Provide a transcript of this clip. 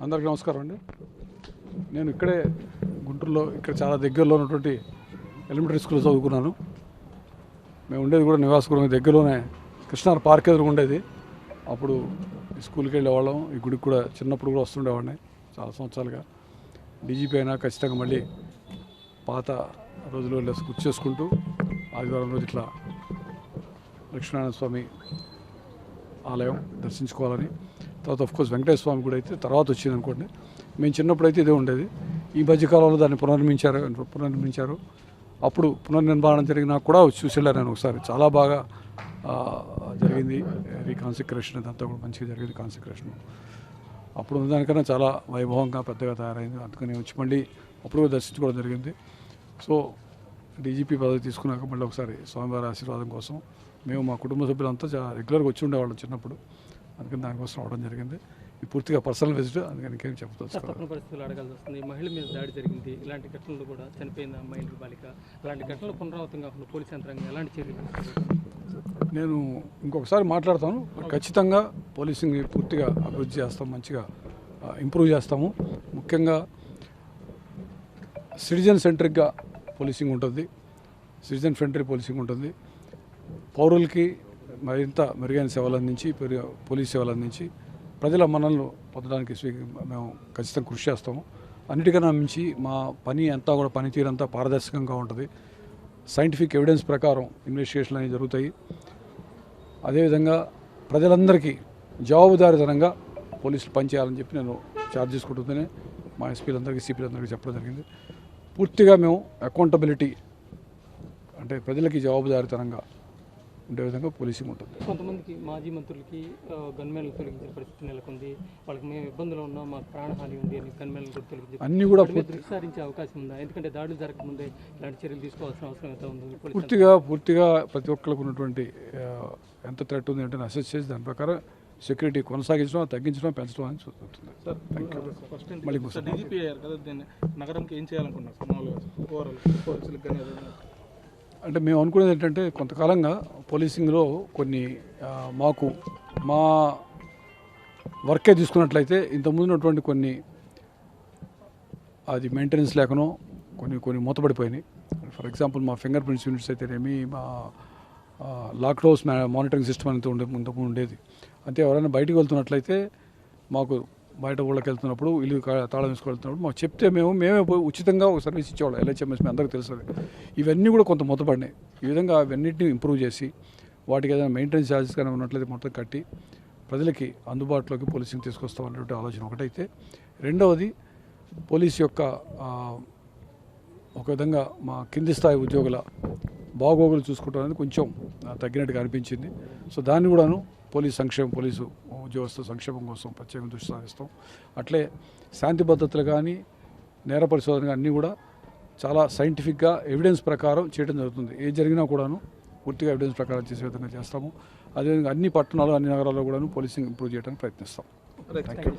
అందరికీ నమస్కారం అండి. నేను ఇక్కడే గుంటూరులో ఇక్కడ చాలా దగ్గరలో ఉన్నటువంటి ఎలిమెంటరీ స్కూల్లో చదువుకున్నాను. మేము ఉండేది కూడా నివాసగృహం దగ్గరలోనే కృష్ణార్ పార్క్ ఎదురు ఉండేది. అప్పుడు ఈ స్కూల్కి వెళ్ళేవాళ్ళం. ఈ గుడికి కూడా చిన్నప్పుడు కూడా వస్తుండేవాడిని చాలా సంవత్సరాలుగా. డీజీపీ అయినా ఖచ్చితంగా మళ్ళీ పాత రోజుల్లో గుర్తు చేసుకుంటూ ఆదివారం రోజు ఇట్లా లక్ష్మీనారాయణ స్వామి ఆలయం దర్శించుకోవాలని. తర్వాత ఆఫ్కోర్స్ వెంకటేశ్వర స్వామి కూడా అయితే తర్వాత వచ్చింది అనుకోండి. మేము చిన్నప్పుడు అయితే ఇదే ఉండేది. ఈ మధ్యకాలంలో దాన్ని పునర్నిర్మించారు. అప్పుడు పునర్నిర్మాణం జరిగినా కూడా చూసి వెళ్ళాను నేను ఒకసారి. చాలా బాగా జరిగింది రీకాన్సిక్రేషన్. ఇదంతా కూడా మంచిగా జరిగింది కాన్సిక్రేషన్. అప్పుడు ఉన్నదానికన్నా చాలా వైభవంగా పెద్దగా తయారైంది. అందుకని వచ్చి మళ్ళీ అప్పుడు కూడా దర్శించుకోవడం జరిగింది. సో డీజీపీ పదవి తీసుకున్నాక మళ్ళీ ఒకసారి స్వామివారి ఆశీర్వాదం కోసం మేము మా కుటుంబ సభ్యులంతా చాలా రెగ్యులర్గా వచ్చి ఉండేవాళ్ళం చిన్నప్పుడు. అందుకని దానికోసం రావడం జరిగింది. ఇది పూర్తిగా పర్సనల్ విజిట్, అందుకని ఇంకేం చెప్తాను. తప్పని పరిస్థితులు అడగాల్సి వస్తుంది. మహిళ మీద దాడి జరిగింది. ఇలాంటి ఘటనలు కూడా చనిపోయిన అమ్మాయి బాలిక, అలాంటి ఘటనలు పునరావృతం కాకుండా పోలీస్ యంత్రాంగం ఎలాంటి చర్యలు? నేను ఇంకొకసారి మాట్లాడతాను. ఖచ్చితంగా పోలీసింగ్ని పూర్తిగా అభివృద్ధి చేస్తాం, మంచిగా ఇంప్రూవ్ చేస్తాము. ముఖ్యంగా సిటిజన్ సెంట్రిక్గా పోలీసింగ్ ఉంటుంది, సిటిజన్ ఫ్రెండ్లీ పోలీసింగ్ ఉంటుంది. పౌరులకి మరింత మెరుగైన సేవలు అందించి, పోలీస్ సేవలు అందించి ప్రజల మన్ననలు పొందడానికి మేము ఖచ్చితంగా కృషి చేస్తాము. అన్నిటికన్నా మించి మా పని అంతా కూడా పనితీరంతా పారదర్శకంగా ఉంటుంది. సైంటిఫిక్ ఎవిడెన్స్ ప్రకారం ఇన్వెస్టిగేషన్లు అనేవి జరుగుతాయి. అదేవిధంగా ప్రజలందరికీ జవాబుదారీతనంగా పోలీసులు పనిచేయాలని చెప్పి నేను ఛార్జ్ చేసుకుంటుందని మా ఎస్పీలందరికీ, సిపిలందరికీ చెప్పడం జరిగింది. పూర్తిగా మేము అకౌంటబిలిటీ అంటే ప్రజలకి జవాబుదారీతనంగా ఉండే విధంగా పోలీసింగ్ ఉంటుంది. కొంతమందికి మాజీ మంత్రులకి గన్మెన్లు తొలగించిన పరిస్థితి నెలకొంది. వాళ్ళకి మేము ఇబ్బందులు ఉన్నా మాకు ప్రాణహాని ఉంది అని గన్మెన్లు కూడా తొలగించి అన్నీ కూడా విచారించే అవకాశం ఉందా? ఎందుకంటే దాడులు జరగకముందే ఇలాంటి చర్యలు తీసుకోవాల్సిన అవసరం ఎంత ఉంది? పూర్తిగా ప్రతి ఒక్కరికి ఉన్నటువంటి ఎంత థ్రెట్ ఉంది అంటే అసెస్ చేసి దాని ప్రకారం సెక్యూరిటీ కొనసాగించడం, తగ్గించడం, పెంచడం అని చూస్తుంది. మళ్ళీ డీజీపీ అయ్యారు కదా, దీన్ని నగరంకి ఏం చేయాలనుకున్నారు? అంటే మేము అనుకునేది ఏంటంటే కొంతకాలంగా పోలీసింగ్లో కొన్ని మా వర్కే తీసుకున్నట్లయితే ఇంతకుముందు ఉన్నటువంటి కొన్ని అది మెయింటెనెన్స్ లేకనో కొన్ని మూతపడిపోయినాయి. ఫర్ ఎగ్జాంపుల్ మా ఫింగర్ ప్రింట్స్ యూనిట్స్ అయితేనేమి, మా లాక్ హౌస్ మానిటరింగ్ సిస్టమ్ అనేది ముందు ఉండేది. అంతే ఎవరైనా బయటకు వెళ్తున్నట్లయితే మాకు బయట ఊళ్ళకి వెళ్తున్నప్పుడు ఇల్లు తాళం వేసుకెళ్తున్నప్పుడు మాకు చెప్తే మేమే ఉచితంగా ఒక సర్వీస్ ఇచ్చేవాళ్ళం. LHMS మీ అందరికీ తెలుస్తుంది. ఇవన్నీ కూడా కొంత మూతపడినాయి. ఈ విధంగా అవన్నింటినీ ఇంప్రూవ్ చేసి వాటికి ఏదైనా మెయింటెనెన్స్ ఛార్జెస్ కానీ ఉన్నట్లయితే మొత్తం కట్టి ప్రజలకి అందుబాటులోకి పోలీసింగ్ తీసుకొస్తాం అనేటువంటి ఆలోచన ఒకటైతే, రెండవది పోలీస్ యొక్క ఒక విధంగా మా కింది స్థాయి ఉద్యోగుల బాగోగులు చూసుకోవడం అనేది కొంచెం తగ్గినట్టుగా అనిపించింది. సో దాన్ని కూడాను పోలీసు ఉద్యోగస్తుల సంక్షేమం కోసం ప్రత్యేకంగా దృష్టి సారిస్తాం. అట్లే శాంతి భద్రతలు కానీ, నేర పరిశోధన అన్నీ కూడా చాలా సైంటిఫిక్గా ఎవిడెన్స్ ప్రకారం చేయడం జరుగుతుంది. ఏది జరిగినా కూడాను పూర్తిగా ఎవిడెన్స్ ప్రకారం చేసే విధంగా చేస్తాము. అదేవిధంగా అన్ని పట్టణాలు, అన్ని నగరాల్లో కూడాను పోలీసింగ్ ఇంప్రూవ్ చేయడానికి ప్రయత్నిస్తాం. Thank you.